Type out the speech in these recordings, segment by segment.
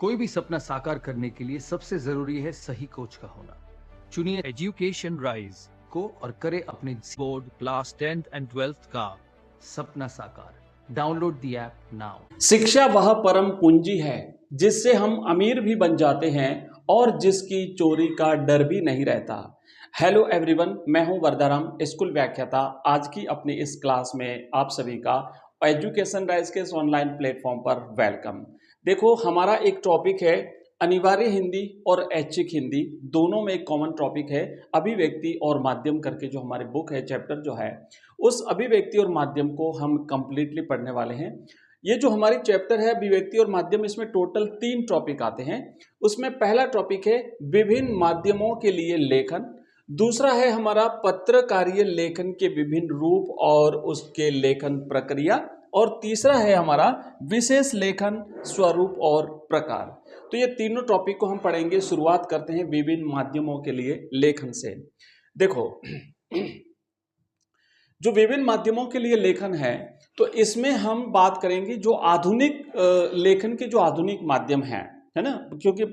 कोई भी सपना साकार करने के लिए सबसे जरूरी है सही कोच का होना। चुनिए एजुकेशन राइज को और करे अपने board class 10th and 12th का सपना साकार। Download the app now. शिक्षा वह परम पूंजी है जिससे हम अमीर भी बन जाते हैं और जिसकी चोरी का डर भी नहीं रहता। हेलो एवरीवन, मैं हूं वरदाराम, स्कूल व्याख्याता। आज की अपनी इस क्लास में आप सभी का एजुकेशन राइज के इस ऑनलाइन प्लेटफॉर्म पर वेलकम। देखो, हमारा एक टॉपिक है अनिवार्य हिंदी और ऐच्छिक हिंदी, दोनों में एक कॉमन टॉपिक है अभिव्यक्ति और माध्यम करके जो हमारी बुक है, चैप्टर जो है, उस अभिव्यक्ति और माध्यम को हम कंप्लीटली पढ़ने वाले हैं। ये जो हमारी चैप्टर है अभिव्यक्ति और माध्यम, इसमें टोटल 3 टॉपिक आते हैं। उसमें पहला टॉपिक है विभिन्न माध्यमों के लिए लेखन, दूसरा है हमारा पत्रकारीय लेखन के विभिन्न रूप और उसके लेखन प्रक्रिया, और तीसरा है हमारा विशेष लेखन स्वरूप और प्रकार। तो ये तीनों टॉपिक को हम पढ़ेंगे। शुरुआत करते हैं विभिन्न माध्यमों के लिए लेखन से। देखो, जो विभिन्न माध्यमों के लिए लेखन है, तो इसमें हम बात करेंगे जो आधुनिक लेखन के जो आधुनिक माध्यम है ना, क्योंकि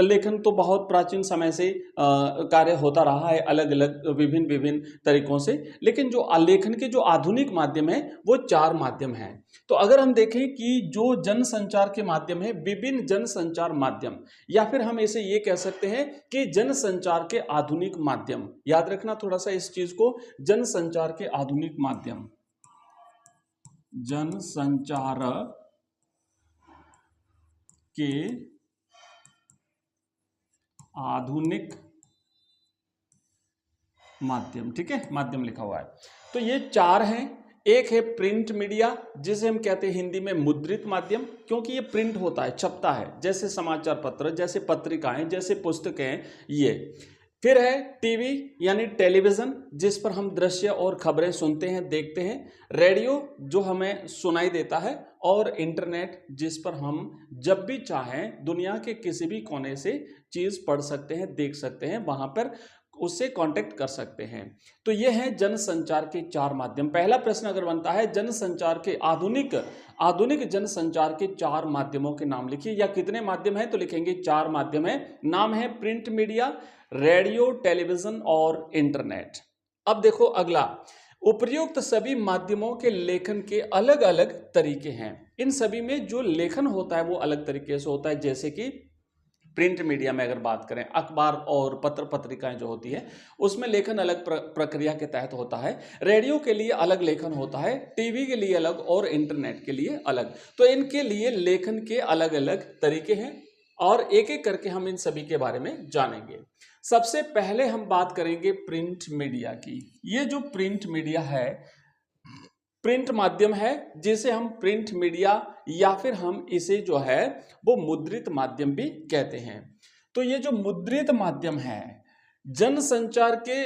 लेखन तो बहुत प्राचीन समय से कार्य होता रहा है अलग अलग विभिन्न विभिन्न तरीकों से, लेकिन जो लेखन के जो आधुनिक माध्यम है वो 4 माध्यम हैं। तो अगर हम देखें कि जो जनसंचार के माध्यम है, विभिन्न जनसंचार माध्यम, या फिर हम इसे ये कह सकते हैं कि जनसंचार के आधुनिक माध्यम। याद रखना थोड़ा सा इस चीज को, जनसंचार के आधुनिक माध्यम, जनसंचार के आधुनिक माध्यम। ठीक है, माध्यम लिखा हुआ है। तो ये 4 हैं। एक है प्रिंट मीडिया, जिसे हम कहते हैं हिंदी में मुद्रित माध्यम, क्योंकि ये प्रिंट होता है, छपता है, जैसे समाचार पत्र, जैसे पत्रिकाएं, जैसे पुस्तकें ये। फिर है टीवी यानी टेलीविजन, जिस पर हम दृश्य और खबरें सुनते हैं, देखते हैं। रेडियो जो हमें सुनाई देता है, और इंटरनेट जिस पर हम जब भी चाहें दुनिया के किसी भी कोने से चीज पढ़ सकते हैं, देख सकते हैं, वहां पर उससे कांटेक्ट कर सकते हैं। तो ये है जनसंचार के 4 माध्यम। पहला प्रश्न अगर बनता है जनसंचार के आधुनिक जनसंचार के 4 माध्यमों के नाम लिखिए, या कितने माध्यम है, तो लिखेंगे 4 माध्यम है। नाम है प्रिंट मीडिया, रेडियो, टेलीविजन और इंटरनेट। अब देखो अगला, उपर्युक्त सभी माध्यमों के लेखन के अलग अलग तरीके हैं। इन सभी में जो लेखन होता है वो अलग तरीके से होता है। जैसे कि प्रिंट मीडिया में अगर बात करें, अखबार और पत्र पत्रिकाएं जो होती है, उसमें लेखन अलग प्रक्रिया के तहत होता है। रेडियो के लिए अलग लेखन होता है, टीवी के लिए अलग और इंटरनेट के लिए अलग। तो इनके लिए लेखन के अलग अलग तरीके हैं, और एक एक करके हम इन सभी के बारे में जानेंगे। सबसे पहले हम बात करेंगे प्रिंट मीडिया की। ये जो प्रिंट मीडिया है, प्रिंट माध्यम है, जिसे हम प्रिंट मीडिया या फिर हम इसे जो है वो मुद्रित माध्यम भी कहते हैं। तो ये जो मुद्रित माध्यम है, जनसंचार के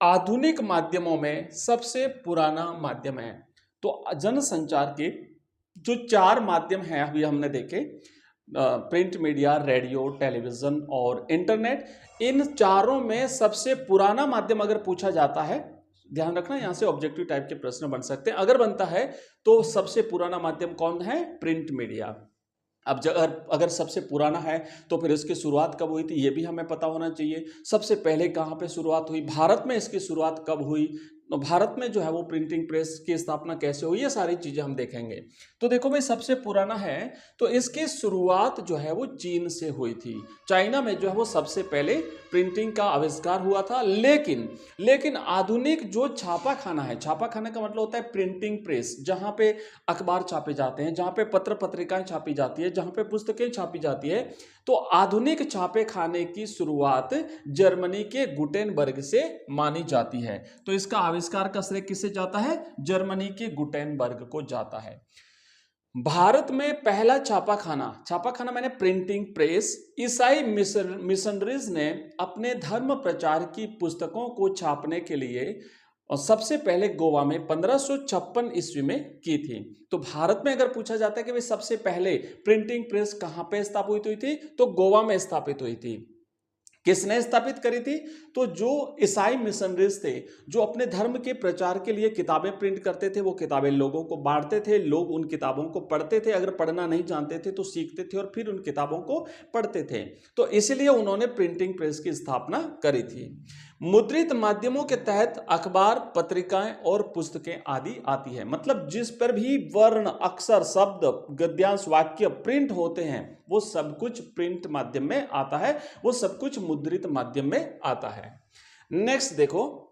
आधुनिक माध्यमों में सबसे पुराना माध्यम है। तो जनसंचार के जो 4 माध्यम हैं अभी हमने देखे, प्रिंट मीडिया, रेडियो, टेलीविजन और इंटरनेट, इन चारों में सबसे पुराना माध्यम अगर पूछा जाता है, ध्यान रखना यहां से ऑब्जेक्टिव टाइप के प्रश्न बन सकते हैं, अगर बनता है तो सबसे पुराना माध्यम कौन है? Print media. अब अगर सबसे पुराना है तो फिर इसकी शुरुआत कब हुई थी ये भी हमें पता होना चाहिए। सबसे पहले कहां पे शुरुआत हुई, भारत में इसकी शुरुआत कब हुई, तो भारत में जो है वो प्रिंटिंग प्रेस की स्थापना कैसे हुई, ये सारी चीजें हम देखेंगे। तो देखो भाई, सबसे पुराना है तो इसकी शुरुआत जो है वो चीन से हुई थी। चाइना में जो है वो सबसे पहले प्रिंटिंग का आविष्कार हुआ था। लेकिन आधुनिक जो छापाखाना है, छापाखाना का मतलब होता है प्रिंटिंग प्रेस, जहां पे अखबार छापे जाते हैं, जहां पे पत्र पत्रिकाएं छापी जाती है, जहां पे पुस्तकें छापी जाती है, तो आधुनिक छापे खाने की शुरुआत जर्मनी के गुटेनबर्ग से मानी जाती है। तो इसका आविष्कार का श्रेय किसे जाता है? जर्मनी के गुटेनबर्ग को जाता है। भारत में पहला छापाखाना मैंने प्रिंटिंग प्रेस, ईसाई मिशनरीज ने अपने धर्म प्रचार की पुस्तकों को छापने के लिए और सबसे पहले गोवा में 1556 ईस्वी में की थी। तो भारत में अगर पूछा जाता है कि भाई सबसे पहले प्रिंटिंग प्रेस कहां पे स्थापित हुई थी, तो गोवा में स्थापित हुई थी। किसने स्थापित करी थी? तो जो ईसाई मिशनरीज थे, जो अपने धर्म के प्रचार के लिए किताबें प्रिंट करते थे, वो किताबें लोगों को बांटते थे, लोग उन किताबों को पढ़ते थे, अगर पढ़ना नहीं जानते थे तो सीखते थे और फिर उन किताबों को पढ़ते थे। तो इसलिए उन्होंने प्रिंटिंग प्रेस की स्थापना करी थी। मुद्रित माध्यमों के तहत अखबार, पत्रिकाएं और पुस्तकें आदि आती है। मतलब जिस पर भी वर्ण, अक्षर, शब्द, गद्यांश, वाक्य प्रिंट होते हैं वो सब कुछ प्रिंट माध्यम में आता है, वो सब कुछ मुद्रित माध्यम में आता है। नेक्स्ट देखो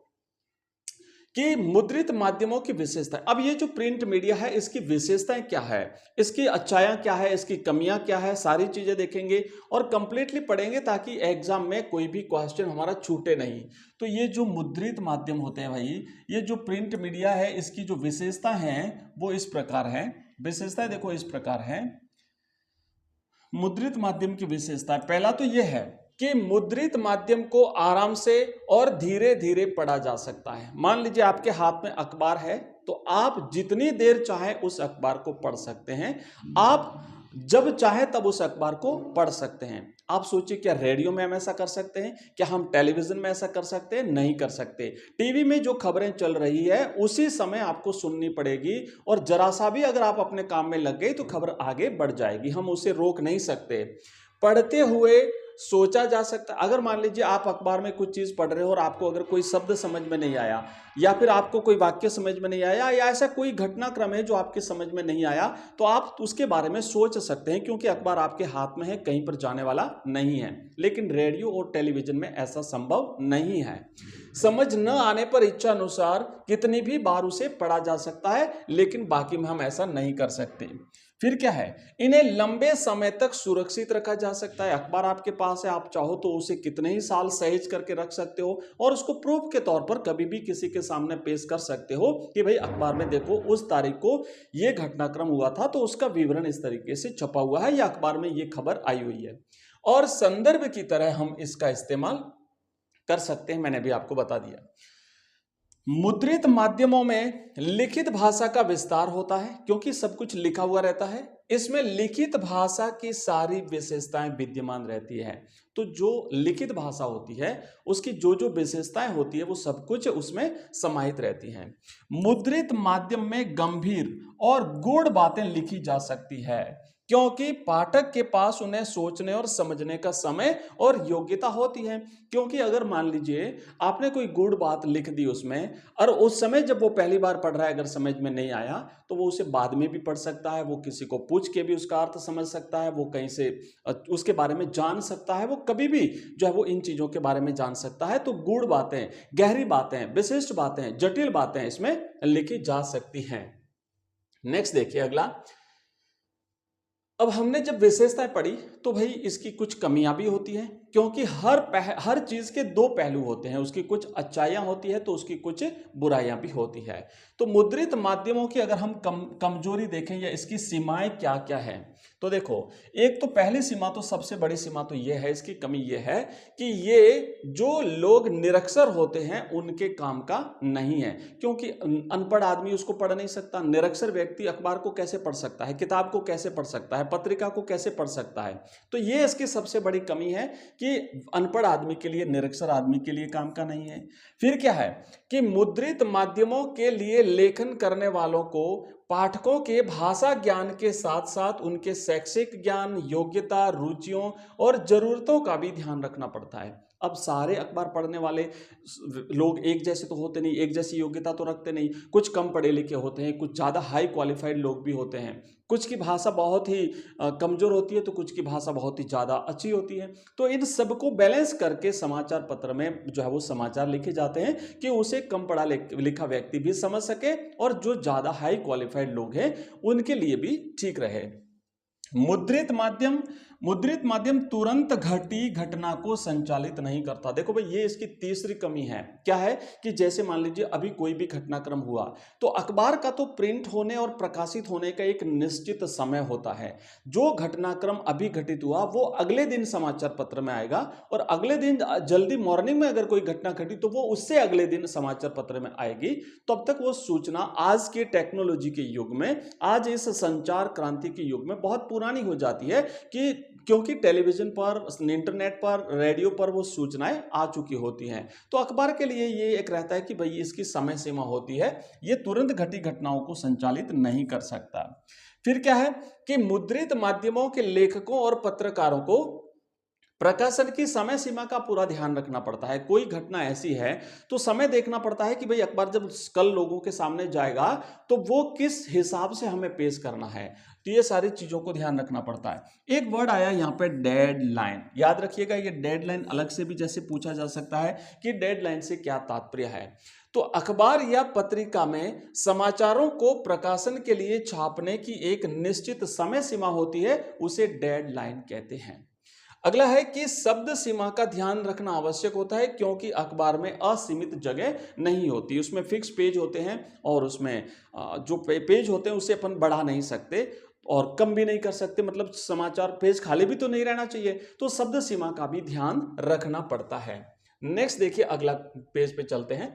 कि मुद्रित माध्यमों की विशेषताएं। अब ये जो प्रिंट मीडिया है इसकी विशेषताएं क्या है, इसकी अच्छाइयां क्या है, इसकी कमियां क्या है, सारी चीजें देखेंगे और कंप्लीटली पढ़ेंगे ताकि एग्जाम में कोई भी क्वेश्चन हमारा छूटे नहीं। तो ये जो मुद्रित माध्यम होते हैं भाई, ये जो प्रिंट मीडिया है इसकी जो विशेषता है वो इस प्रकार है। विशेषताएं देखो इस प्रकार है। मुद्रित माध्यम की विशेषता, पहला तो यह है कि मुद्रित माध्यम को आराम से और धीरे धीरे पढ़ा जा सकता है। मान लीजिए आपके हाथ में अखबार है तो आप जितनी देर चाहे उस अखबार को पढ़ सकते हैं, आप जब चाहे तब उस अखबार को पढ़ सकते हैं। आप सोचिए क्या रेडियो में हम ऐसा कर सकते हैं? क्या हम टेलीविजन में ऐसा कर सकते हैं? नहीं कर सकते। टीवी में जो खबरें चल रही है उसी समय आपको सुननी पड़ेगी और जरा सा भी अगर आप अपने काम में लग गए तो खबर आगे बढ़ जाएगी, हम उसे रोक नहीं सकते। पढ़ते हुए सोचा जा सकता। अगर मान लीजिए आप अखबार में कुछ चीज पढ़ रहे हो और आपको अगर कोई शब्द समझ में नहीं आया या फिर आपको कोई वाक्य समझ में नहीं आया या ऐसा कोई घटनाक्रम है जो आपके समझ में नहीं आया तो आप उसके बारे में सोच सकते हैं, क्योंकि अखबार आपके हाथ में है, कहीं पर जाने वाला नहीं है। लेकिन रेडियो और टेलीविजन में ऐसा संभव नहीं है। समझ न आने पर इच्छा अनुसार कितनी भी बार उसे पढ़ा जा सकता है, लेकिन बाकी में हम ऐसा नहीं कर सकते। फिर क्या है, इन्हें लंबे समय तक सुरक्षित रखा जा सकता है। अखबार आपके पास है, आप चाहो तो उसे कितने ही साल सहेज करके रख सकते हो और उसको प्रूफ के तौर पर कभी भी किसी के सामने पेश कर सकते हो कि भाई अखबार में देखो उस तारीख को ये घटनाक्रम हुआ था तो उसका विवरण इस तरीके से छपा हुआ है या अखबार में ये खबर आई हुई है। और संदर्भ की तरह हम इसका इस्तेमाल कर सकते हैं, मैंने भी आपको बता दिया। मुद्रित माध्यमों में लिखित भाषा का विस्तार होता है क्योंकि सब कुछ लिखा हुआ रहता है। इसमें लिखित भाषा की सारी विशेषताएं विद्यमान रहती है। तो जो लिखित भाषा होती है उसकी जो जो विशेषताएं होती है वो सब कुछ उसमें समाहित रहती हैं। मुद्रित माध्यम में गंभीर और गूढ़ बातें लिखी जा सकती है क्योंकि पाठक के पास उन्हें सोचने और समझने का समय और योग्यता होती है। क्योंकि अगर मान लीजिए आपने कोई गूढ़ बात लिख दी उसमें और उस समय जब वो पहली बार पढ़ रहा है अगर समझ में नहीं आया तो वो उसे बाद में भी पढ़ सकता है, वो किसी को पूछ के भी उसका अर्थ समझ सकता है, वो कहीं से उसके बारे में जान सकता है, वो कभी भी जो है वो इन चीजों के बारे में जान सकता है। तो गूढ़ बातें, गहरी बातें, विशिष्ट बातें, जटिल बातें इसमें लिखी जा सकती हैं। नेक्स्ट देखिए अगला। अब हमने जब विशेषताएं पढ़ी तो भाई इसकी कुछ कमियां भी होती हैं क्योंकि हर चीज के दो पहलू होते हैं। उसकी कुछ अच्छाइयां होती है तो उसकी कुछ बुराइयां भी होती है। तो मुद्रित माध्यमों की अगर हम कमजोरी देखें या इसकी सीमाएं क्या क्या है तो देखो, एक तो पहली सीमा तो सबसे बड़ी सीमा तो ये है, इसकी कमी ये है कि ये जो लोग निरक्षर होते हैं उनके काम का नहीं है, क्योंकि अनपढ़ आदमी उसको पढ़ नहीं सकता। निरक्षर व्यक्ति अखबार को कैसे पढ़ सकता है, किताब को कैसे पढ़ सकता है, पत्रिका को कैसे पढ़ सकता है। तो ये इसकी सबसे बड़ी कमी है कि अनपढ़ आदमी के लिए, निरक्षर आदमी के लिए काम का नहीं है। फिर क्या है कि मुद्रित माध्यमों के लिए लेखन करने वालों को पाठकों के भाषा ज्ञान के साथ साथ उनके शैक्षिक ज्ञान, योग्यता, रुचियों और जरूरतों का भी ध्यान रखना पड़ता है। अब सारे अखबार पढ़ने वाले लोग एक जैसे तो होते नहीं, एक जैसी योग्यता तो रखते नहीं। कुछ कम पढ़े लिखे होते हैं, कुछ ज़्यादा हाई क्वालिफाइड लोग भी होते हैं, कुछ की भाषा बहुत ही कमज़ोर होती है तो कुछ की भाषा बहुत ही ज़्यादा अच्छी होती है। तो इन सबको बैलेंस करके समाचार पत्र में जो है वो समाचार लिखे जाते हैं कि उसे कम पढ़ा लिखा व्यक्ति भी समझ सके और जो ज़्यादा हाई क्वालिफाइड लोग हैं उनके लिए भी ठीक रहे। मुद्रित माध्यम तुरंत घटी घटना को संचालित नहीं करता। देखो भाई ये इसकी तीसरी कमी है। क्या है कि जैसे मान लीजिए अभी कोई भी घटनाक्रम हुआ तो अखबार का तो प्रिंट होने और प्रकाशित होने का एक निश्चित समय होता है। जो घटनाक्रम अभी घटित हुआ वो अगले दिन समाचार पत्र में आएगा और अगले दिन जल्दी मॉर्निंग में अगर कोई घटना घटी तो वो उससे अगले दिन समाचार पत्र में आएगी। तब तक वो सूचना आज के टेक्नोलॉजी के युग में, आज इस संचार क्रांति के युग में बहुत पुरानी हो जाती है कि क्योंकि टेलीविजन पर, इंटरनेट पर, रेडियो पर वो सूचनाएं आ चुकी होती हैं। तो अखबार के लिए ये एक रहता है कि भाई इसकी समय सीमा होती है, ये तुरंत घटी घटनाओं को संचालित नहीं कर सकता। फिर क्या है कि मुद्रित माध्यमों के लेखकों और पत्रकारों को प्रकाशन की समय सीमा का पूरा ध्यान रखना पड़ता है। कोई घटना ऐसी है तो समय देखना पड़ता है कि भाई अखबार जब कल लोगों के सामने जाएगा तो वो किस हिसाब से हमें पेश करना है। तो ये सारी चीजों को ध्यान रखना पड़ता है। एक वर्ड आया यहाँ पे डेडलाइन, याद रखिएगा ये डेडलाइन अलग से भी जैसे पूछा जा सकता है कि डेडलाइन से क्या तात्पर्य है। तो अखबार या पत्रिका में समाचारों को प्रकाशन के लिए छापने की एक निश्चित समय सीमा होती है, उसे डेडलाइन कहते हैं। अगला है कि शब्द सीमा का ध्यान रखना आवश्यक होता है, क्योंकि अखबार में असीमित जगह नहीं होती, उसमें फिक्स पेज होते हैं और उसमें जो पेज होते हैं उसे अपन बढ़ा नहीं सकते और कम भी नहीं कर सकते, मतलब समाचार पेज खाली भी तो नहीं रहना चाहिए। तो शब्द सीमा का भी ध्यान रखना पड़ता है। नेक्स्ट देखिए, अगला पेज पे चलते हैं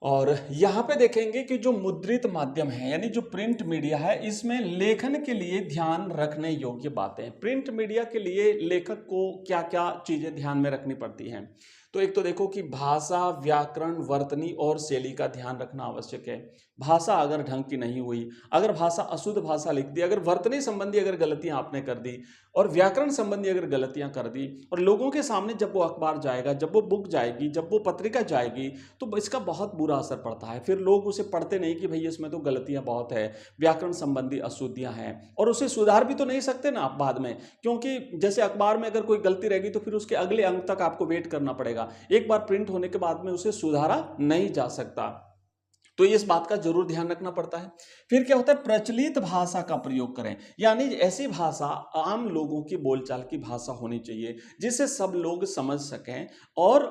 और यहाँ पे देखेंगे कि जो मुद्रित माध्यम है यानी जो प्रिंट मीडिया है, इसमें लेखन के लिए ध्यान रखने योग्य बातें। प्रिंट मीडिया के लिए लेखक को क्या क्या चीजें ध्यान में रखनी पड़ती हैं। तो एक तो देखो कि भाषा, व्याकरण, वर्तनी और शैली का ध्यान रखना आवश्यक है। भाषा अगर ढंग की नहीं हुई, अगर भाषा अशुद्ध भाषा लिख दी, अगर वर्तनी संबंधी अगर गलतियां आपने कर दी और व्याकरण संबंधी अगर गलतियां कर दी, और लोगों के सामने जब वो अखबार जाएगा, जब वो बुक जाएगी, जब वो पत्रिका जाएगी, तो इसका बहुत बुरा असर पड़ता है। फिर लोग उसे पढ़ते नहीं कि भाई इसमें तो गलतियां बहुत है, व्याकरण संबंधी अशुद्धियां हैं, और उसे सुधार भी तो नहीं सकते ना आप बाद में, क्योंकि जैसे अखबार में अगर कोई गलती रहेगी तो फिर उसके अगले अंक तक आपको वेट करना पड़ेगा। एक बार प्रिंट होने के बाद में उसे सुधारा नहीं जा सकता। तो इस बात का जरूर ध्यान रखना पड़ता है। फिर क्या होता है, प्रचलित भाषा का प्रयोग करें, यानी ऐसी भाषा आम लोगों की बोलचाल की भाषा होनी चाहिए जिसे सब लोग समझ सकें, और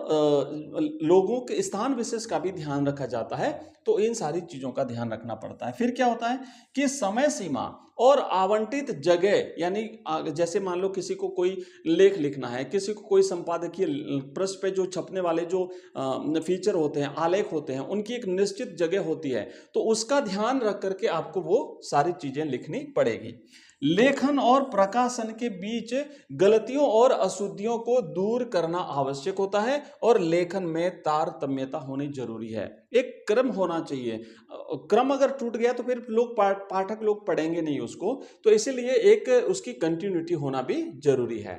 लोगों के स्थान विशेष का भी ध्यान रखा जाता है। तो इन सारी चीजों का ध्यान रखना पड़ता है। फिर क्या होता है कि समय सीमा और आवंटित जगह, यानी जैसे मान लो किसी को कोई लेख लिखना है, किसी को कोई संपादकीय पृष्ठ पे जो छपने वाले जो फीचर होते हैं, आलेख होते हैं, उनकी एक निश्चित जगह होती है, तो उसका ध्यान रख करके आपको वो सारी चीजें लिखनी पड़ेगी। लेखन और प्रकाशन के बीच गलतियों और अशुद्धियों को दूर करना आवश्यक होता है, और लेखन में तारतम्यता होनी जरूरी है। एक क्रम होना चाहिए, क्रम अगर टूट गया तो फिर लोग पाठक लोग पढ़ेंगे नहीं उसको, तो इसीलिए एक उसकी कंटिन्यूटी होना भी जरूरी है।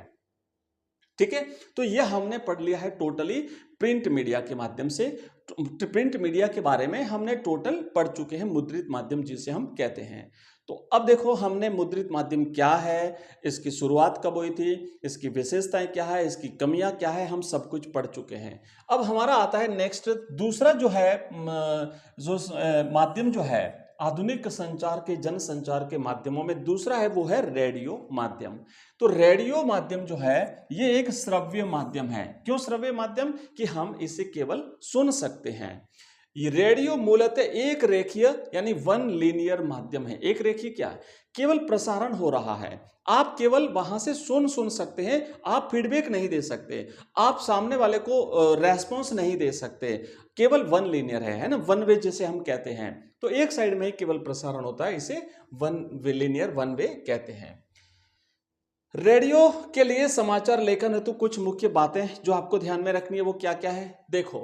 ठीक है, तो ये हमने पढ़ लिया है टोटली प्रिंट मीडिया के माध्यम से। प्रिंट मीडिया के बारे में हमने टोटल पढ़ चुके हैं, मुद्रित माध्यम जिसे हम कहते हैं। तो अब देखो हमने मुद्रित माध्यम क्या है, इसकी शुरुआत कब हुई थी, इसकी विशेषताएं क्या है, इसकी कमियां क्या है, हम सब कुछ पढ़ चुके हैं। अब हमारा आता है नेक्स्ट, दूसरा जो है जो माध्यम जो है आधुनिक संचार के, जन संचार के माध्यमों में दूसरा है, वो है रेडियो माध्यम। तो रेडियो माध्यम जो है ये एक श्रव्य माध्यम है। क्यों श्रव्य माध्यम? कि हम इसे केवल सुन सकते हैं। ये रेडियो मूलतः एक रेखीय यानी वन लीनियर माध्यम है। एक रेखीय क्या है? केवल प्रसारण हो रहा है, आप केवल वहां से सुन सकते हैं, आप फीडबैक नहीं दे सकते, आप सामने वाले को रेस्पॉन्स नहीं दे सकते, केवल वन लीनियर है ना, वन वे जिसे हम कहते हैं। तो एक साइड में केवल प्रसारण होता है, इसे one way linear one way कहते हैं। रेडियो के लिए समाचार लेखन हेतु कुछ मुख्य बातें जो आपको ध्यान में रखनी है वो क्या क्या है। देखो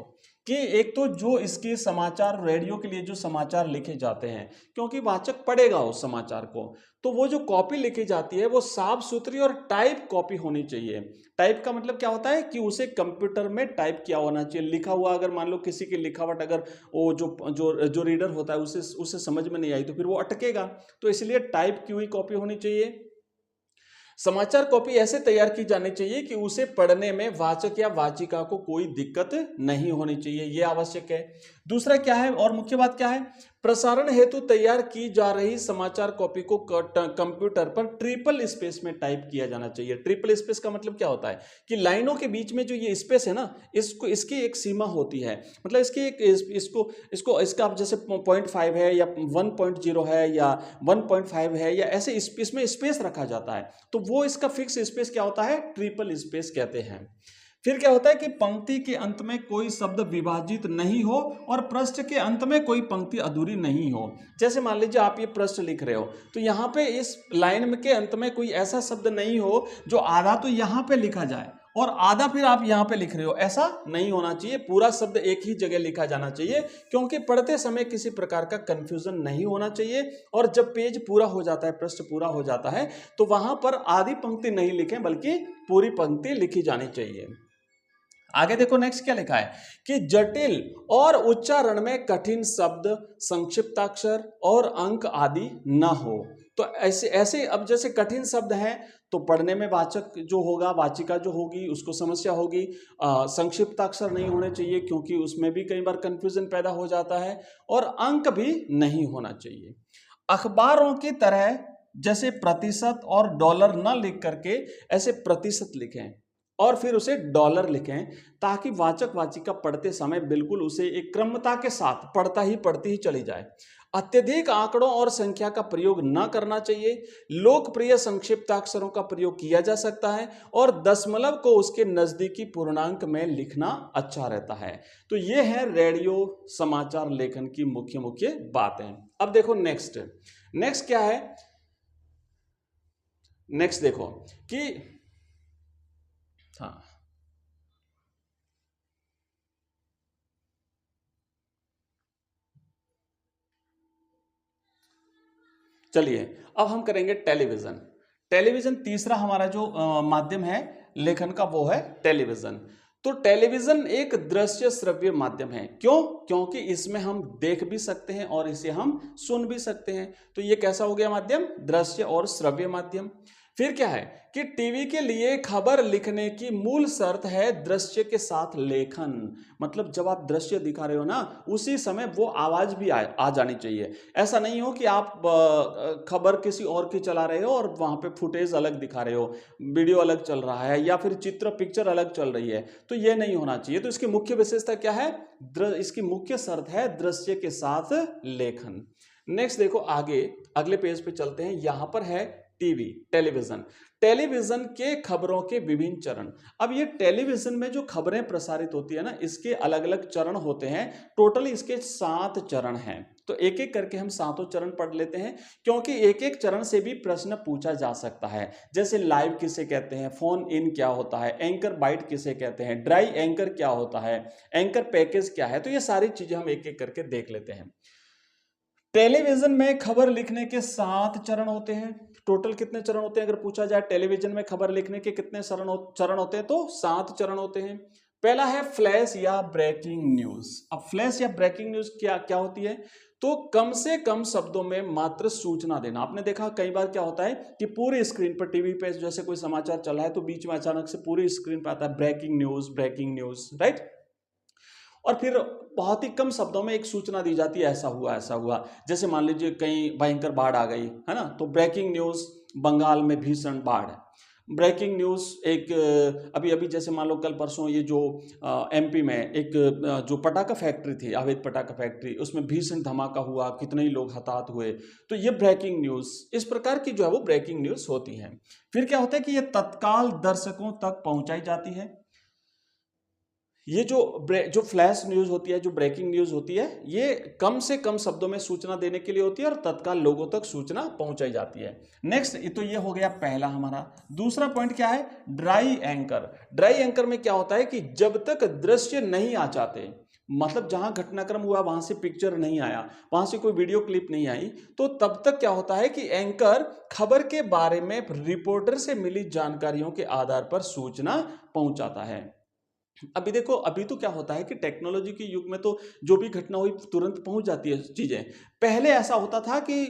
कि एक तो जो इसके समाचार, रेडियो के लिए जो समाचार लिखे जाते हैं, क्योंकि वाचक पढ़ेगा उस समाचार को, तो वो जो कॉपी लिखी जाती है वो साफ सुथरी और टाइप कॉपी होनी चाहिए। टाइप का मतलब क्या होता है कि उसे कंप्यूटर में टाइप किया होना चाहिए। लिखा हुआ अगर मान लो किसी की लिखावट अगर वो जो रीडर होता है उसे समझ में नहीं आई तो फिर वो अटकेगा, तो इसलिए टाइप की हुई कॉपी होनी चाहिए। समाचार कॉपी ऐसे तैयार की जानी चाहिए कि उसे पढ़ने में वाचक या वाचिका को कोई दिक्कत नहीं होनी चाहिए, यह आवश्यक है। दूसरा क्या है और मुख्य बात क्या है, प्रसारण हेतु तैयार की जा रही समाचार कॉपी को कंप्यूटर पर ट्रिपल स्पेस में टाइप किया जाना चाहिए। ट्रिपल स्पेस का मतलब क्या होता है कि लाइनों के बीच में जो ये स्पेस है ना, इसकी एक सीमा होती है, मतलब इसकी एक इसका आप जैसे 0.5 है या 1.0 है या 1.5 है या ऐसे इसमें स्पेस रखा जाता है, तो वो इसका फिक्स स्पेस क्या होता है, ट्रिपल स्पेस कहते हैं। फिर क्या होता है कि पंक्ति के अंत में कोई शब्द विभाजित नहीं हो और पृष्ठ के अंत में कोई पंक्ति अधूरी नहीं हो। जैसे मान लीजिए आप ये पृष्ठ लिख रहे हो तो यहाँ पे इस लाइन के अंत में कोई ऐसा शब्द नहीं हो जो आधा तो यहाँ पे लिखा जाए और आधा फिर आप यहाँ पे लिख रहे हो, ऐसा नहीं होना चाहिए। पूरा शब्द एक ही जगह लिखा जाना चाहिए क्योंकि पढ़ते समय किसी प्रकार का कंफ्यूजन नहीं होना चाहिए। और जब पेज पूरा हो जाता है, पृष्ठ पूरा हो जाता है, तो वहां पर आधी पंक्ति नहीं लिखें बल्कि पूरी पंक्ति लिखी जानी चाहिए। आगे देखो नेक्स्ट क्या लिखा है कि जटिल और उच्चारण में कठिन शब्द, संक्षिप्ताक्षर और अंक आदि न हो। तो ऐसे अब जैसे कठिन शब्द हैं तो पढ़ने में वाचक जो होगा, वाचिका जो होगी उसको समस्या होगी। संक्षिप्ताक्षर नहीं होने चाहिए क्योंकि उसमें भी कई बार कंफ्यूजन पैदा हो जाता है और अंक भी नहीं होना चाहिए। अखबारों की तरह जैसे प्रतिशत और डॉलर न लिख करके ऐसे प्रतिशत लिखें और फिर उसे डॉलर लिखें ताकि वाचक वाचिका पढ़ते समय बिल्कुल उसे एक क्रमता के साथ पढ़ती ही चली जाए। अत्यधिक आंकड़ों और संख्या का प्रयोग न करना चाहिए। लोकप्रिय संक्षिप्ताक्षरों का प्रयोग किया जा सकता है और दशमलव को उसके नजदीकी पूर्णांक में लिखना अच्छा रहता है। तो ये है रेडियो समाचार लेखन की मुख्य मुख्य बातें। अब देखो नेक्स्ट क्या है। नेक्स्ट देखो कि हाँ, चलिए अब हम करेंगे टेलीविजन। टेलीविजन तीसरा हमारा जो माध्यम है लेखन का वो है टेलीविजन। तो टेलीविजन एक दृश्य श्रव्य माध्यम है। क्यों? क्योंकि इसमें हम देख भी सकते हैं और इसे हम सुन भी सकते हैं। तो ये कैसा हो गया माध्यम? दृश्य और श्रव्य माध्यम। फिर क्या है कि टीवी के लिए खबर लिखने की मूल शर्त है दृश्य के साथ लेखन। मतलब जब आप दृश्य दिखा रहे हो ना उसी समय वो आवाज भी आ जानी चाहिए। ऐसा नहीं हो कि आप खबर किसी और की चला रहे हो और वहां पे फुटेज अलग दिखा रहे हो, वीडियो अलग चल रहा है या फिर पिक्चर अलग चल रही है, तो ये नहीं होना चाहिए। तो इसकी मुख्य विशेषता क्या है? इसकी मुख्य शर्त है दृश्य के साथ लेखन। नेक्स्ट देखो आगे अगले पेज पे चलते हैं। यहां पर है टेलीविजन के खबरों के विभिन्न चरण। अब ये टेलीविजन में जो खबरें प्रसारित होती है ना इसके अलग अलग चरण होते हैं। टोटली इसके 7 चरण हैं। तो एक एक करके हम 7 चरण पढ़ लेते हैं क्योंकि एक एक चरण से भी प्रश्न पूछा जा सकता है। जैसे लाइव किसे कहते हैं, फोन इन क्या होता है, एंकर बाइट किसे कहते हैं, ड्राई एंकर क्या होता है, एंकर पैकेज क्या है। तो ये सारी चीजें हम एक एक करके देख लेते हैं। टेलीविजन में खबर लिखने के 7 चरण होते हैं। टोटल कितने चरण होते हैं अगर पूछा जाए टेलीविजन में खबर लिखने के कितने चरण होते हैं? तो 7 चरण होते हैं। पहला है फ्लैश या ब्रेकिंग न्यूज। अब फ्लैश या ब्रेकिंग न्यूज क्या होती है? तो कम से कम शब्दों में मात्र सूचना देना। आपने देखा कई बार क्या होता है कि पूरी स्क्रीन पर टीवी पे जैसे कोई समाचार चल रहा है तो बीच में अचानक से पूरी स्क्रीन पर आता है ब्रेकिंग न्यूज, राइट। और फिर बहुत ही कम शब्दों में एक सूचना दी जाती है ऐसा हुआ। जैसे मान लीजिए कहीं भयंकर बाढ़ आ गई है ना, तो ब्रेकिंग न्यूज बंगाल में भीषण बाढ़। ब्रेकिंग न्यूज एक अभी जैसे मान लो कल परसों ये जो एमपी में एक जो पटाखा फैक्ट्री थी, अवैध पटाखा फैक्ट्री, उसमें भीषण धमाका हुआ, कितने ही लोग हताहत हुए। तो ये ब्रेकिंग न्यूज इस प्रकार की जो है वो ब्रेकिंग न्यूज होती है। फिर क्या होता है कि ये तत्काल दर्शकों तक पहुंचाई जाती है। ये जो फ्लैश न्यूज होती है, जो ब्रेकिंग न्यूज होती है, ये कम से कम शब्दों में सूचना देने के लिए होती है और तत्काल लोगों तक सूचना पहुंचाई जाती है। नेक्स्ट तो ये हो गया पहला हमारा। दूसरा पॉइंट क्या है? Dry anchor. ड्राई एंकर में क्या होता है कि जब तक दृश्य नहीं आ जाते, मतलब जहां घटनाक्रम हुआ वहां से पिक्चर नहीं आया, वहां से कोई वीडियो क्लिप नहीं आई, तो तब तक क्या होता है कि एंकर खबर के बारे में रिपोर्टर से मिली जानकारियों के आधार पर सूचना पहुंचाता है। अभी देखो अभी तो क्या होता है कि टेक्नोलॉजी के युग में तो जो भी घटना हुई तुरंत पहुंच जाती है चीजें। पहले ऐसा होता था कि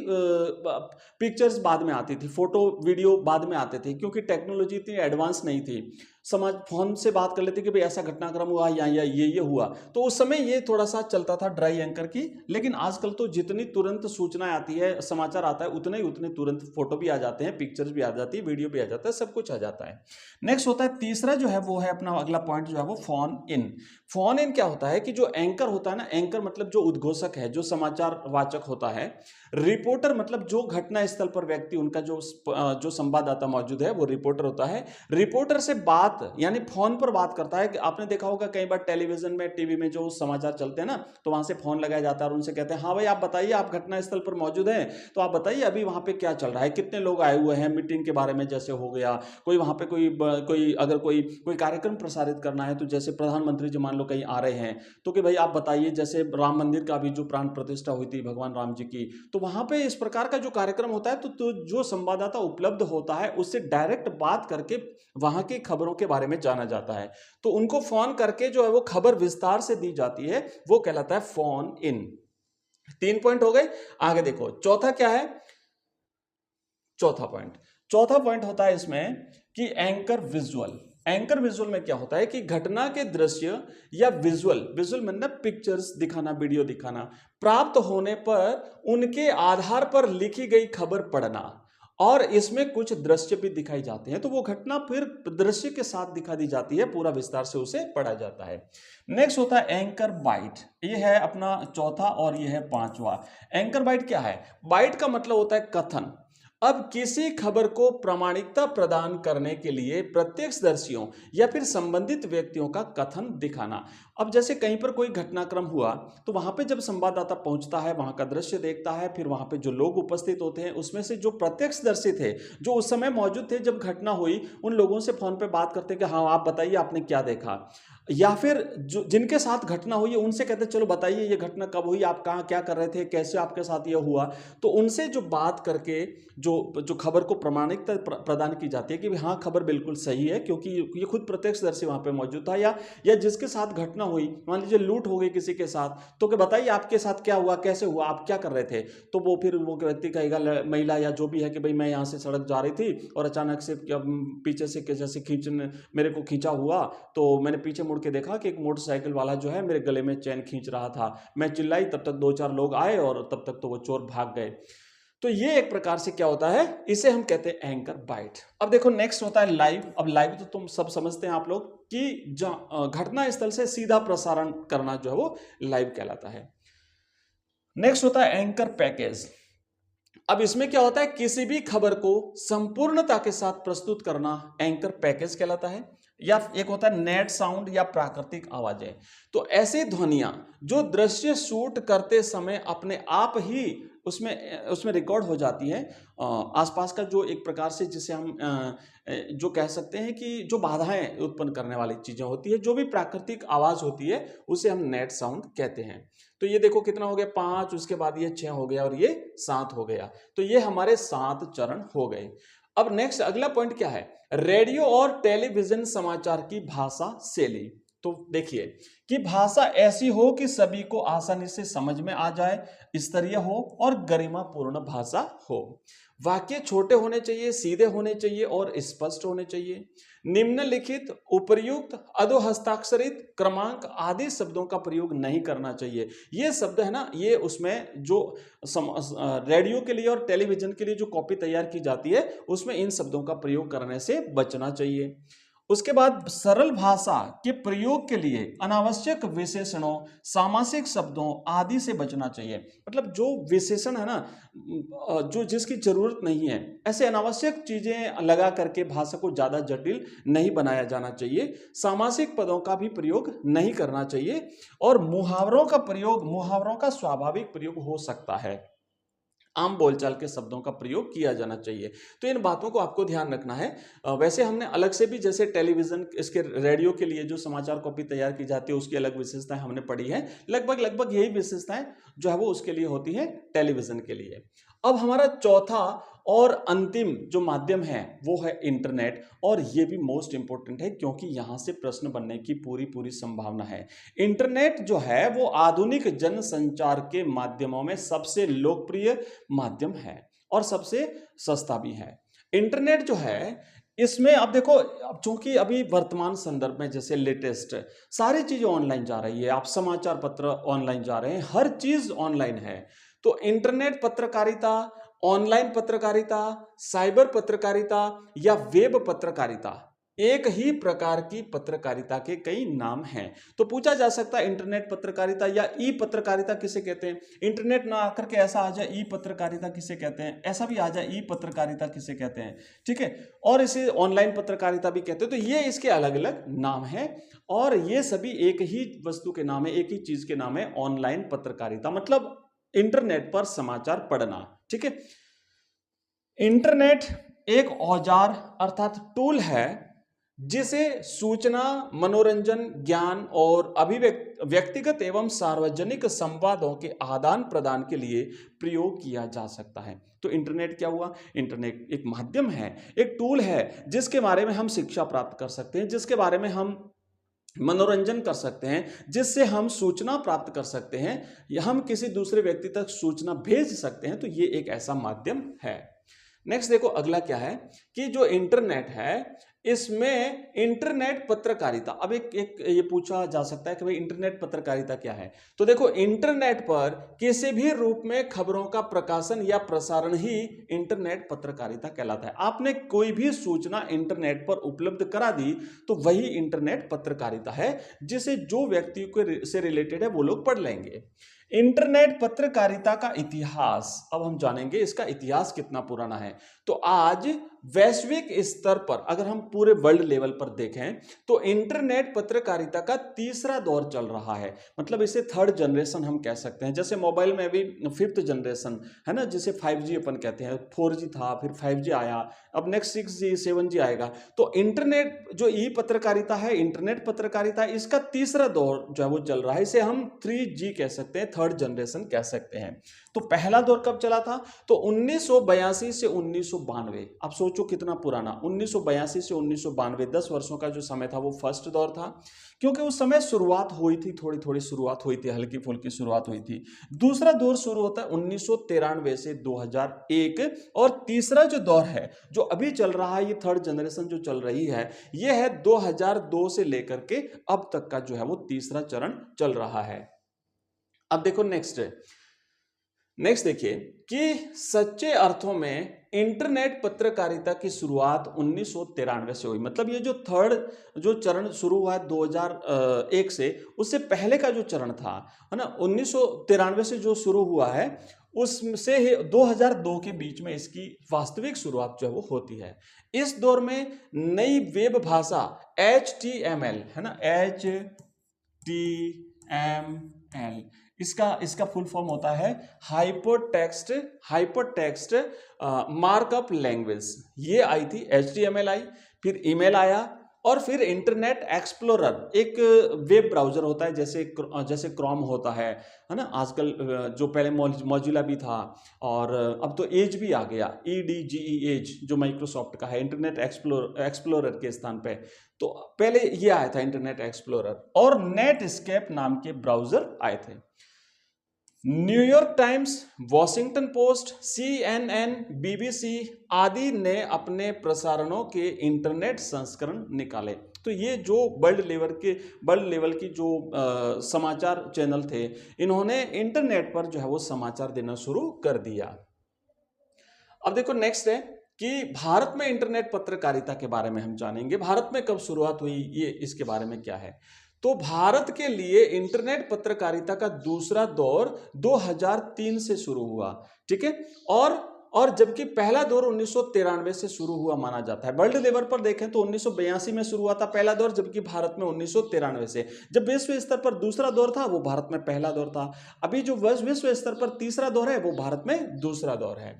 पिक्चर्स बाद में आती थी, फोटो वीडियो बाद में आते थे क्योंकि टेक्नोलॉजी इतनी एडवांस नहीं थी। समाज फोन से बात कर लेते कि भाई ऐसा घटनाक्रम हुआ या ये हुआ, तो उस समय ये थोड़ा सा चलता था ड्राई एंकर की। लेकिन आजकल तो जितनी तुरंत सूचना आती है, समाचार आता है, उतने तुरंत फोटो भी आ जाते हैं, पिक्चर्स भी आ जाती है, वीडियो भी आ जाता है, सब कुछ आ जाता है। नेक्स्ट होता है तीसरा जो है वो है अपना अगला पॉइंट जो है वो फोन इन। फोन इन क्या होता है कि जो एंकर होता है ना, एंकर मतलब जो उद्घोषक है, जो समाचार वाचक होता है। रिपोर्टर मतलब जो घटना स्थल पर व्यक्ति, उनका जो संवाददाता मौजूद है वो रिपोर्टर होता है। रिपोर्टर से बात बात यानी फोन पर बात करता है। कि आपने देखा होगा कई बार टेलीविजन में, टीवी में जो समाचार चलते हैं ना, तो वहां से फोन लगाया जाता है और उनसे कहते हैं हाँ भाई आप बताइए, आप घटनास्थल पर मौजूद हैं, तो आप बताइए अभी वहां पे क्या चल रहा है, कितने लोग आए हुए हैं, मीटिंग के बारे में जैसे हो गया, कोई वहां पे कोई अगर कोई कार्यक्रम प्रसारित करना है, तो जैसे प्रधानमंत्री जी मान लो कहीं आ रहे हैं, तो कि भाई आप बताइए, जैसे राम मंदिर का भी जो प्राण प्रतिष्ठा हुई थी भगवान राम जी की, तो वहां पे इस प्रकार का जो कार्यक्रम होता है, तो जो संवाददाता उपलब्ध होता है उससे डायरेक्ट बात करके वहां की खबरों के बारे में जाना जाता है। तो उनको फोन करके जो है वो खबर विस्तार से दी जाती है, वो कहलाता है फोन इन। 3 पॉइंट हो गए। आगे देखो चौथा क्या है। चौथा पॉइंट होता है इसमें कि एंकर विजुअल। एंकर विजुअल में क्या होता है कि घटना के दृश्य या विजुअल मतलब पिक्चर्स दिखाना, वीडियो दिखाना, प्राप्त होने पर उनके आधार पर लिखी गई खबर पढ़ना, और इसमें कुछ दृश्य भी दिखाई जाते हैं, तो वो घटना फिर दृश्य के साथ दिखा दी जाती है, पूरा विस्तार से उसे पढ़ा जाता है। नेक्स्ट होता है एंकर बाइट। ये है अपना चौथा और ये है पांचवा। एंकर बाइट क्या है? बाइट का मतलब होता है कथन। अब किसी खबर को प्रामाणिकता प्रदान करने के लिए प्रत्यक्षदर्शियों या फिर संबंधित व्यक्तियों का कथन दिखाना। अब जैसे कहीं पर कोई घटनाक्रम हुआ, तो वहां पे जब संवाददाता पहुंचता है, वहां का दृश्य देखता है, फिर वहां पे जो लोग उपस्थित होते हैं उसमें से जो प्रत्यक्षदर्शी थे, जो उस समय मौजूद थे जब घटना हुई, उन लोगों से फोन पे बात करते कि हाँ आप बताइए आपने क्या देखा, या फिर जो जिनके साथ घटना हुई है उनसे कहते चलो बताइए ये घटना कब हुई, आप कहाँ क्या कर रहे थे, कैसे आपके साथ ये हुआ। तो उनसे जो बात करके जो खबर को प्रामाणिकता प्रदान की जाती है कि हाँ खबर बिल्कुल सही है, क्योंकि ये खुद प्रत्यक्षदर्शी वहां पे मौजूद था, या जिसके साथ घटना हुई, मान लीजिए लूट हो गई किसी के साथ, तो क्या बताइए आपके साथ क्या हुआ, कैसे हुआ, आप क्या कर रहे थे। तो वो फिर वो व्यक्ति कहेगा, महिला या जो भी है, कि भाई मैं यहाँ से सड़क जा रही थी और अचानक से पीछे से जैसे मेरे को खींचा हुआ, तो मैंने पीछे मुड़ के देखा कि एक मोटरसाइकिल वाला जो है मेरे गले में चैन खींच रहा था, मैं चिल्लाई, तब तक 2-4 लोग आए और तब तक तो वो चोर भाग गए। तो ये एक प्रकार से क्या होता है, इसे हम कहते हैं एंकर बाइट। अब देखो नेक्स्ट होता है लाइव। अब लाइव तो तुम सब समझते हैं आप लोग कि घटना स्थल से सीधा प्रसारण करना जो है वो लाइव कहलाता है। नेक्स्ट होता है एंकर पैकेज। अब इसमें क्या होता है, किसी भी खबर को संपूर्णता के साथ प्रस्तुत करना एंकर पैकेज कहलाता है। या एक होता है नेट साउंड या प्राकृतिक आवाजें। तो ऐसी ध्वनियां जो दृश्य शूट करते समय अपने आप ही उसमें रिकॉर्ड हो जाती है, आसपास का जो एक प्रकार से जिसे हम जो कह सकते हैं कि जो बाधाएं उत्पन्न करने वाली चीजें होती है, जो भी प्राकृतिक आवाज होती है, उसे हम नेट साउंड कहते हैं। तो ये देखो कितना हो गया, 5, उसके बाद ये 6 हो गया और ये 7 हो गया। तो ये हमारे 7 चरण हो गए। अब नेक्स्ट अगला पॉइंट क्या है, रेडियो और टेलीविजन समाचार की भाषा शैली। तो देखिए कि भाषा ऐसी हो कि सभी को आसानी से समझ में आ जाए, स्तरीय हो और गरिमापूर्ण भाषा हो। वाक्य छोटे होने चाहिए, सीधे होने चाहिए और स्पष्ट होने चाहिए। निम्नलिखित, उपर्युक्त, अधोहस्ताक्षरित, क्रमांक आदि शब्दों का प्रयोग नहीं करना चाहिए। ये शब्द है ना, ये उसमें जो रेडियो के लिए और टेलीविजन के लिए जो कॉपी तैयार की जाती है, उसमें इन शब्दों का प्रयोग करने से बचना चाहिए। उसके बाद सरल भाषा के प्रयोग के लिए अनावश्यक विशेषणों, सामासिक शब्दों आदि से बचना चाहिए। मतलब जो विशेषण है ना, जो जिसकी जरूरत नहीं है, ऐसे अनावश्यक चीजें लगा करके भाषा को ज्यादा जटिल नहीं बनाया जाना चाहिए। सामासिक पदों का भी प्रयोग नहीं करना चाहिए और मुहावरों का स्वाभाविक प्रयोग हो सकता है, आम बोलचाल के शब्दों का प्रयोग किया जाना चाहिए। तो इन बातों को आपको ध्यान रखना है। वैसे हमने अलग से भी, जैसे टेलीविजन, इसके रेडियो के लिए जो समाचार कॉपी तैयार की जाती है उसकी अलग विशेषताएं हमने पढ़ी है। लगभग यही विशेषताएं जो है वो उसके लिए होती है, टेलीविजन के लिए। अब हमारा चौथा और अंतिम जो माध्यम है वो है इंटरनेट, और ये भी मोस्ट इंपॉर्टेंट है क्योंकि यहां से प्रश्न बनने की पूरी संभावना है। इंटरनेट जो है वो आधुनिक जनसंचार के माध्यमों में सबसे लोकप्रिय माध्यम है और सबसे सस्ता भी है। इंटरनेट जो है, इसमें अब देखो, अब चूंकि अभी वर्तमान संदर्भ में जैसे लेटेस्ट सारी चीजें ऑनलाइन जा रही है, आप समाचार पत्र ऑनलाइन जा रहे हैं, हर चीज ऑनलाइन है। तो इंटरनेट पत्रकारिता, ऑनलाइन पत्रकारिता, साइबर पत्रकारिता या वेब पत्रकारिता, एक ही प्रकार की पत्रकारिता के कई नाम हैं। तो पूछा जा सकता है इंटरनेट पत्रकारिता या ई पत्रकारिता किसे कहते हैं। इंटरनेट ना आकर के ऐसा आ जाए ई पत्रकारिता किसे कहते हैं, ऐसा भी आ जाए ई पत्रकारिता किसे कहते हैं, ठीक है। और इसे ऑनलाइन पत्रकारिता भी कहते हैं। तो ये इसके अलग अलग नाम हैं और ये सभी एक ही वस्तु के नाम है, एक ही चीज के नाम है, ऑनलाइन पत्रकारिता मतलब इंटरनेट पर समाचार पढ़ना, ठीक है। इंटरनेट एक औजार अर्थात टूल है जिसे सूचना, मनोरंजन, ज्ञान और व्यक्तिगत एवं सार्वजनिक संवादों के आदान प्रदान के लिए प्रयोग किया जा सकता है। तो इंटरनेट क्या हुआ? इंटरनेट एक माध्यम है, एक टूल है जिसके बारे में हम शिक्षा प्राप्त कर सकते हैं, जिसके बारे में हम मनोरंजन कर सकते हैं, जिससे हम सूचना प्राप्त कर सकते हैं या हम किसी दूसरे व्यक्ति तक सूचना भेज सकते हैं। तो ये एक ऐसा माध्यम है। नेक्स्ट देखो अगला क्या है कि जो इंटरनेट है इसमें इंटरनेट पत्रकारिता, अब एक ये पूछा जा सकता है कि भाई इंटरनेट पत्रकारिता क्या है। तो देखो इंटरनेट पर किसी भी रूप में खबरों का प्रकाशन या प्रसारण ही इंटरनेट पत्रकारिता कहलाता है। आपने कोई भी सूचना इंटरनेट पर उपलब्ध करा दी तो वही इंटरनेट पत्रकारिता है, जिसे जो व्यक्ति को से रिलेटेड है वो लोग पढ़ लेंगे। इंटरनेट पत्रकारिता का इतिहास, अब हम जानेंगे इसका इतिहास कितना पुराना है। तो आज वैश्विक स्तर पर अगर हम पूरे वर्ल्ड लेवल पर देखें तो इंटरनेट पत्रकारिता का तीसरा दौर चल रहा है, मतलब इसे थर्ड जनरेशन हम कह सकते हैं। जैसे मोबाइल में अभी फिफ्थ जनरेशन है ना, जिसे 5G अपन कहते हैं, 4G था, फिर 5G आया, अब नेक्स्ट 6G 7G आएगा। तो इंटरनेट जो ई पत्रकारिता है, इंटरनेट पत्रकारिता, इसका तीसरा दौर जो है वो चल रहा है। इसे हम 3G कह सकते हैं, थर्ड जनरेशन कह सकते हैं। तो पहला दौर कब चला था? तो 1982 से 1992। अब सोचो कितना पुराना, 1982 से 1992, 10 वर्षों का जो समय था वो फर्स्ट दौर था, क्योंकि उस समय शुरुआत हुई थी, थोड़ी थोड़ी शुरुआत हुई थी, हल्की फुल्की शुरुआत हुई थी। दूसरा दौर शुरू होता है 1993 से 2001 और तीसरा जो दौर है जो अभी चल रहा है, ये थर्ड जनरेशन जो चल रही है, ये है 2002 से लेकर के अब तक का जो है वो तीसरा चरण चल रहा है। अब देखो नेक्स्ट देखिए कि सच्चे अर्थों में इंटरनेट पत्रकारिता की शुरुआत 1993 से हुई। मतलब ये जो थर्ड जो चरण शुरू हुआ है 2001 से, उससे पहले का जो चरण था है ना, 1993 से जो शुरू हुआ है उससे 2002 के बीच में इसकी वास्तविक शुरुआत जो है वो होती है। इस दौर में नई वेब भाषा HTML है ना, HTML, इसका फुल फॉर्म होता है हाइपरटेक्स्ट मार्कअप लैंग्वेज। ये आई थी, HTML आई, फिर ईमेल आया और फिर इंटरनेट एक्सप्लोरर, एक वेब ब्राउजर होता है जैसे क्रोम होता है ना आजकल, जो पहले मौजिला भी था और अब तो एज भी आ गया, EDGE एज जो माइक्रोसॉफ्ट का है, इंटरनेट एक्सप्लोरर के स्थान पे। तो पहले ये आया था इंटरनेट एक्सप्लोरर, और नेटस्केप नाम के ब्राउजर आए थे। New York times, Washington post, CNN, BBC आदि ने अपने प्रसारणों के इंटरनेट संस्करण निकाले। तो ये जो वर्ल्ड लेवल की जो समाचार चैनल थे, इन्होंने इंटरनेट पर जो है वो समाचार देना शुरू कर दिया। अब देखो नेक्स्ट है कि भारत में इंटरनेट पत्रकारिता के बारे में हम जानेंगे। भारत में कब शुरुआत हुई, ये इसके बारे में क्या है। तो भारत के लिए इंटरनेट पत्रकारिता का दूसरा दौर 2003 से शुरू हुआ, ठीक है। और जबकि पहला दौर 1993 से शुरू हुआ माना जाता है। वर्ल्ड लेवल पर देखें तो 1982 में शुरू हुआ था पहला दौर, जबकि भारत में 1993 से। जब विश्व स्तर पर दूसरा दौर था वो भारत में पहला दौर था। अभी जो विश्व स्तर पर तीसरा दौर है वो भारत में दूसरा दौर है।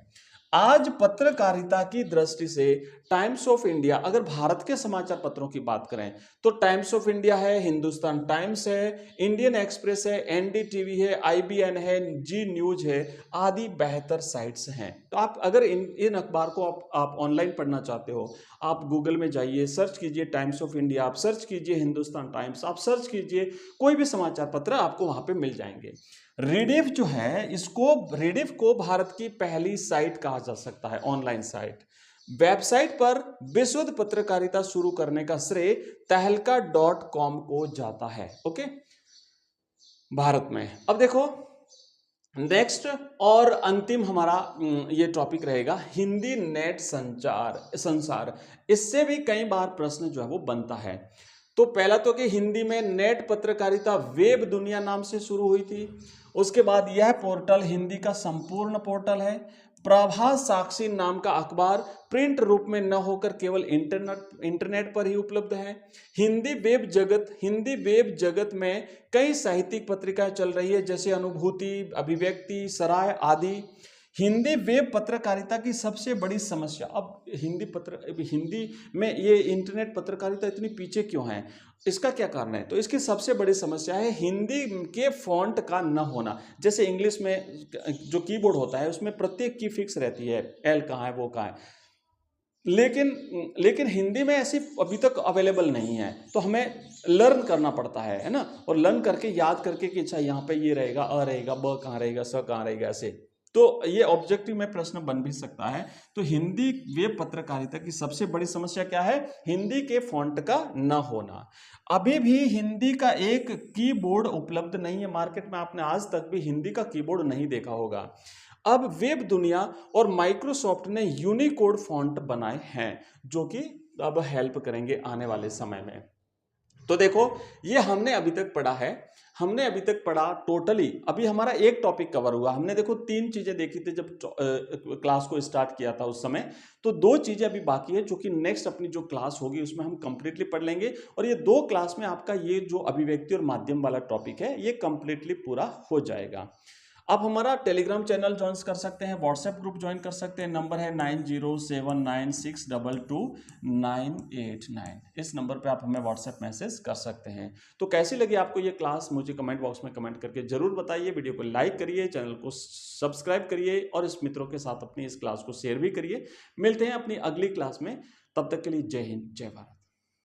आज पत्रकारिता की दृष्टि से टाइम्स ऑफ इंडिया, अगर भारत के समाचार पत्रों की बात करें तो टाइम्स ऑफ इंडिया है, हिंदुस्तान टाइम्स है, इंडियन एक्सप्रेस है, NDTV है, IBN है, जी न्यूज है, आदि बेहतर साइट्स हैं। तो आप अगर इन अखबार को आप ऑनलाइन पढ़ना चाहते हो, आप गूगल में जाइए, सर्च कीजिए टाइम्स ऑफ इंडिया, आप सर्च कीजिए हिंदुस्तान टाइम्स, आप सर्च कीजिए कोई भी समाचार पत्र, आपको वहां पे मिल जाएंगे। रीडिफ जो है, रीडिफ को भारत की पहली साइट कहा जा सकता है, ऑनलाइन साइट। वेबसाइट पर विशुद्ध पत्रकारिता शुरू करने का श्रेय तहलका.com को जाता है, ओके, भारत में। अब देखो नेक्स्ट और अंतिम हमारा ये टॉपिक रहेगा हिंदी नेट संसार। इससे भी कई बार प्रश्न जो है वो बनता है। तो पहला तो कि हिंदी में नेट पत्रकारिता वेब दुनिया नाम से शुरू हुई थी। उसके बाद यह पोर्टल हिंदी का संपूर्ण पोर्टल है। प्रभास साक्षी नाम का अखबार प्रिंट रूप में न होकर केवल इंटरनेट पर ही उपलब्ध है। हिंदी वेब जगत में कई साहित्यिक पत्रिकाएं चल रही है, जैसे अनुभूति, अभिव्यक्ति, सराय आदि। हिंदी वेब पत्रकारिता की सबसे बड़ी समस्या, अब हिंदी में ये इंटरनेट पत्रकारिता इतनी पीछे क्यों है, इसका क्या कारण है? तो इसकी सबसे बड़ी समस्या है हिंदी के फॉन्ट का न होना। जैसे इंग्लिश में जो कीबोर्ड होता है उसमें प्रत्येक की फिक्स रहती है, एल कहाँ है, वो कहाँ है, लेकिन हिंदी में ऐसी अभी तक अवेलेबल नहीं है। तो हमें लर्न करना पड़ता है ना, और लर्न करके याद करके कि अच्छा यहाँ पे ये रहेगा, अ रहेगा, ब कहाँ रहेगा, स कहाँ रहेगा, ऐसे। तो ये ऑब्जेक्टिव में प्रश्न बन भी सकता है। तो हिंदी वेब पत्रकारिता की सबसे बड़ी समस्या क्या है? हिंदी के फॉन्ट का न होना। अभी भी हिंदी का एक कीबोर्ड उपलब्ध नहीं है मार्केट में। आपने आज तक भी हिंदी का कीबोर्ड नहीं देखा होगा। अब वेब दुनिया और माइक्रोसॉफ्ट ने यूनिकोड फॉन्ट बनाए हैं, जो कि अब हेल्प करेंगे आने वाले समय में। तो देखो, ये हमने अभी तक पढ़ा टोटली। अभी हमारा एक टॉपिक कवर हुआ। हमने देखो 3 चीजें देखी थी जब क्लास को स्टार्ट किया था उस समय। तो 2 चीजें अभी बाकी है, जो कि नेक्स्ट अपनी जो क्लास होगी उसमें हम कंप्लीटली पढ़ लेंगे। और ये 2 क्लास में आपका ये जो अभिव्यक्ति और माध्यम वाला टॉपिक है ये कंप्लीटली पूरा हो जाएगा। आप हमारा टेलीग्राम चैनल ज्वाइन कर सकते हैं, व्हाट्सएप ग्रुप ज्वाइन कर सकते हैं। नंबर है 9079622989। इस नंबर पे आप हमें व्हाट्सएप मैसेज कर सकते हैं। तो कैसी लगी आपको ये क्लास, मुझे कमेंट बॉक्स में कमेंट करके जरूर बताइए। वीडियो को लाइक करिए, चैनल को सब्सक्राइब करिए और इस मित्रों के साथ अपनी इस क्लास को शेयर भी करिए। मिलते हैं अपनी अगली क्लास में, तब तक के लिए जय हिंद, जय भारत।